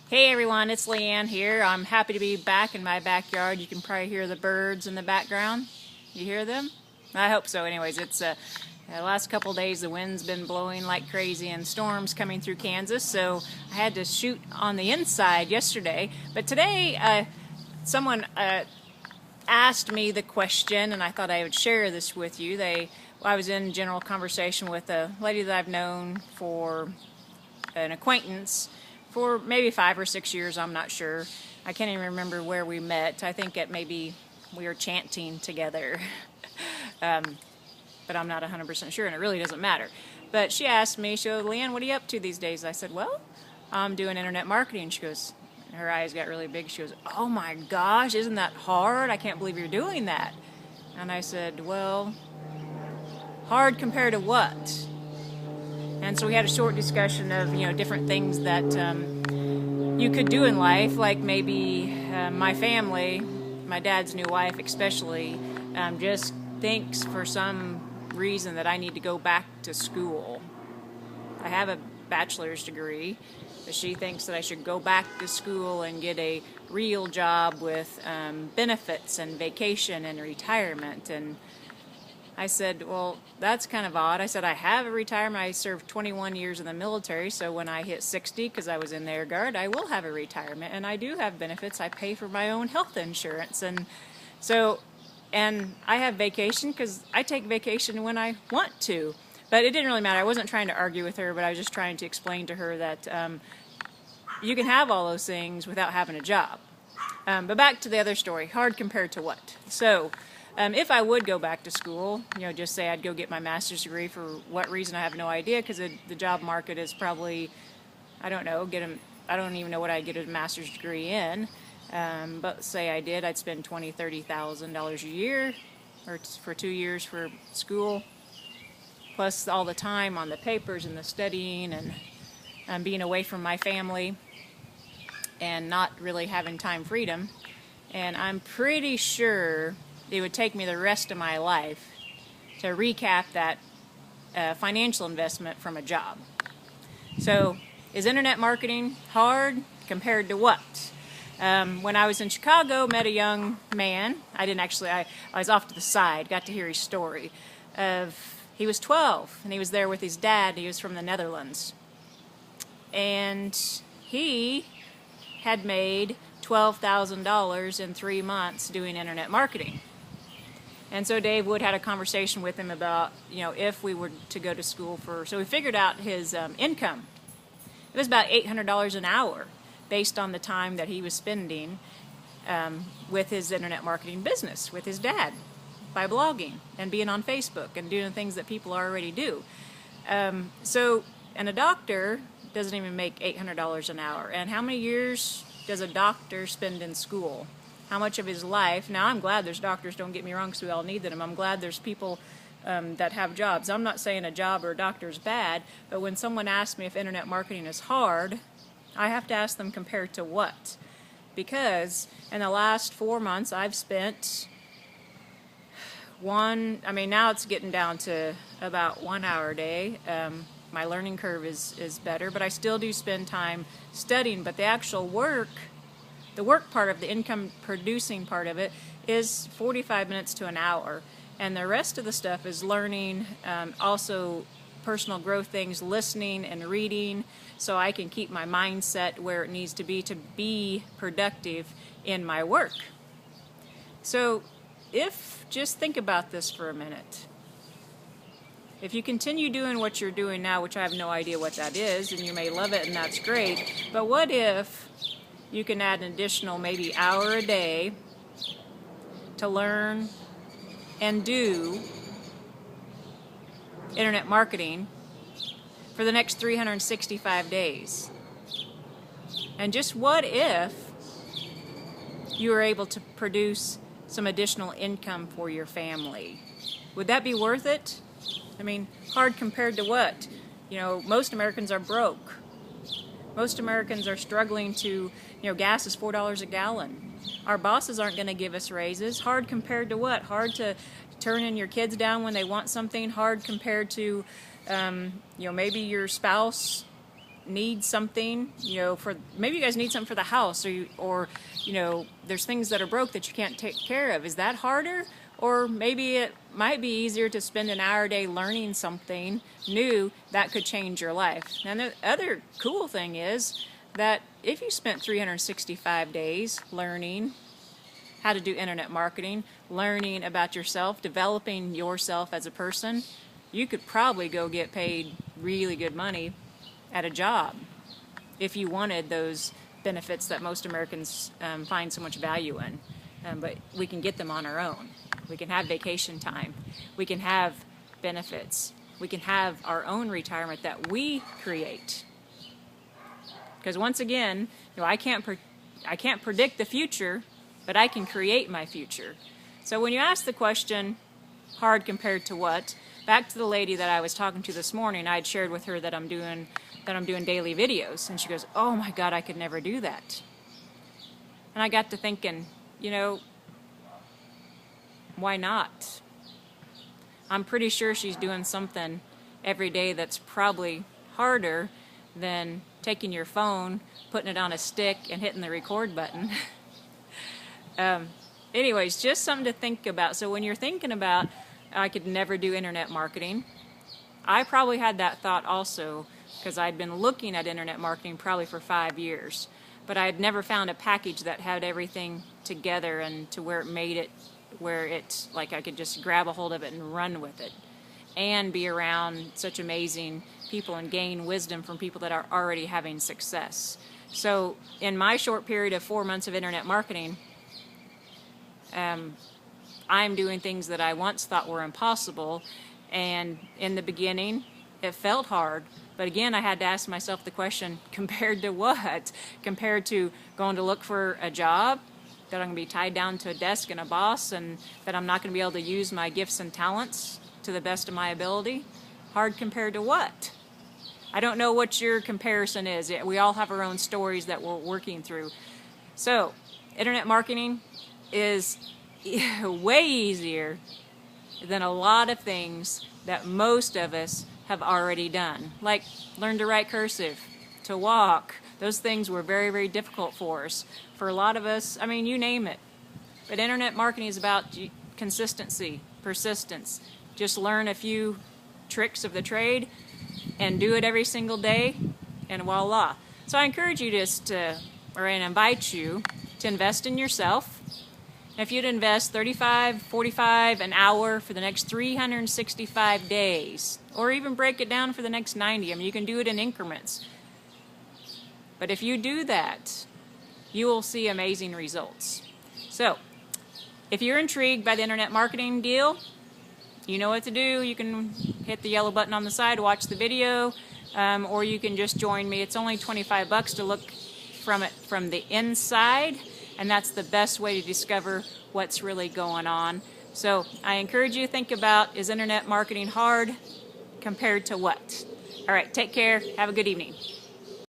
Hey everyone, it's Leanne here. I'm happy to be back in my backyard. You can probably hear the birds in the background. You hear them? I hope so. Anyways, it's the last couple days the wind's been blowing like crazy and storms coming through Kansas, so I had to shoot on the inside yesterday. But today, someone asked me the question, and I thought I would share this with you. I was in general conversation with a lady that I've known for an acquaintance for maybe 5 or 6 years, I'm not sure. I can't even remember where we met. I think maybe we were chanting together. But I'm not 100% sure, and it really doesn't matter. But she asked me, she goes, Leanne, what are you up to these days? I said, well, I'm doing internet marketing. She goes, her eyes got really big. She goes, oh my gosh, isn't that hard? I can't believe you're doing that. And I said, well, hard compared to what? And so we had a short discussion of, different things that you could do in life, like maybe my family, my dad's new wife especially, just thinks for some reason that I need to go back to school. I have a bachelor's degree, but she thinks that I should go back to school and get a real job with benefits and vacation and retirement. And I said, well, that's kind of odd. I said, I have a retirement. I served 21 years in the military, so when I hit 60, because I was in the Air Guard, I will have a retirement, and I do have benefits. I pay for my own health insurance, and I have vacation because I take vacation when I want to. But it didn't really matter. I wasn't trying to argue with her, but I was just trying to explain to her that you can have all those things without having a job. But back to the other story, hard compared to what? So if I would go back to school, just say I'd go get my master's degree, for what reason I have no idea, because the job market is probably, I don't know, I don't even know what I'd get a master's degree in. But say I did, I'd spend $20,000, $30,000 a year, or for 2 years for school, plus all the time on the papers and the studying and being away from my family and not really having time freedom. And I'm pretty sure it would take me the rest of my life to recap that financial investment from a job. So, is internet marketing hard compared to what? When I was in Chicago, met a young man. I was off to the side, got to hear his story. He was 12, and he was there with his dad. He was from the Netherlands. And he had made $12,000 in 3 months doing internet marketing. And so Dave Wood had a conversation with him about, if we were to go to school so we figured out his income. It was about $800 an hour based on the time that he was spending with his internet marketing business, with his dad, by blogging and being on Facebook and doing things that people already do. And a doctor doesn't even make $800 an hour. And how many years does a doctor spend in school? How much of his life? Now, I'm glad there's doctors, don't get me wrong, because we all need them. I'm glad there's people that have jobs. I'm not saying a job or a doctor is bad, but when someone asks me if internet marketing is hard, I have to ask them compared to what? Because in the last 4 months, I've spent now it's getting down to about 1 hour a day. My learning curve is better, but I still do spend time studying. But the actual work, the work part of the income producing part of it, is 45 minutes to an hour. And the rest of the stuff is learning, also personal growth things, listening and reading, so I can keep my mindset where it needs to be productive in my work. So just think about this for a minute. If you continue doing what you're doing now, which I have no idea what that is, and you may love it and that's great, but what if you can add an additional maybe hour a day to learn and do internet marketing for the next 365 days? And just what if you were able to produce some additional income for your family? Would that be worth it? Hard compared to what? Most Americans are broke. Most Americans are struggling to, gas is $4 a gallon. Our bosses aren't going to give us raises. Hard compared to what? Hard to turning your kids down when they want something. Hard compared to, maybe your spouse need something, for maybe you guys need something for the house, or there's things that are broke that you can't take care of. Is that harder? Or maybe it might be easier to spend an hour a day learning something new that could change your life. And the other cool thing is that if you spent 365 days learning how to do internet marketing, learning about yourself, developing yourself as a person, you could probably go get paid really good money at a job if you wanted those benefits that most Americans find so much value in. But we can get them on our own. We can have vacation time. We can have benefits. We can have our own retirement that we create. Because once again, I can't predict the future, but I can create my future. So when you ask the question, hard compared to what? Back to the lady that I was talking to this morning, I'd shared with her that I'm doing daily videos, and she goes, "Oh my God, I could never do that." And I got to thinking, why not? I'm pretty sure she's doing something every day that's probably harder than taking your phone, putting it on a stick, and hitting the record button. Anyways, just something to think about. So when you're thinking about, I could never do internet marketing, I probably had that thought also, because I'd been looking at internet marketing probably for 5 years. But I had never found a package that had everything together and to where it made it where it's like I could just grab a hold of it and run with it and be around such amazing people and gain wisdom from people that are already having success. So in my short period of 4 months of internet marketing, I'm doing things that I once thought were impossible, and in the beginning it felt hard. But again, I had to ask myself the question, compared to what? Compared to going to look for a job, that I'm going to be tied down to a desk and a boss, and that I'm not going to be able to use my gifts and talents to the best of my ability? Hard compared to what? I don't know what your comparison is. We all have our own stories that we're working through. So, internet marketing is way easier than a lot of things that most of us have already done. Like learn to write cursive, to walk. Those things were very, very difficult for us. For a lot of us, you name it. But internet marketing is about consistency, persistence. Just learn a few tricks of the trade and do it every single day, and voila. So I encourage you and invite you to invest in yourself. If you'd invest $35, $45 an hour for the next 365 days, or even break it down for the next 90, you can do it in increments. But if you do that, you will see amazing results. So, if you're intrigued by the internet marketing deal, you know what to do. You can hit the yellow button on the side, watch the video, or you can just join me. It's only $25 to look from it from the inside, and that's the best way to discover what's really going on. So I encourage you to think about, is internet marketing hard compared to what? All right, take care. Have a good evening.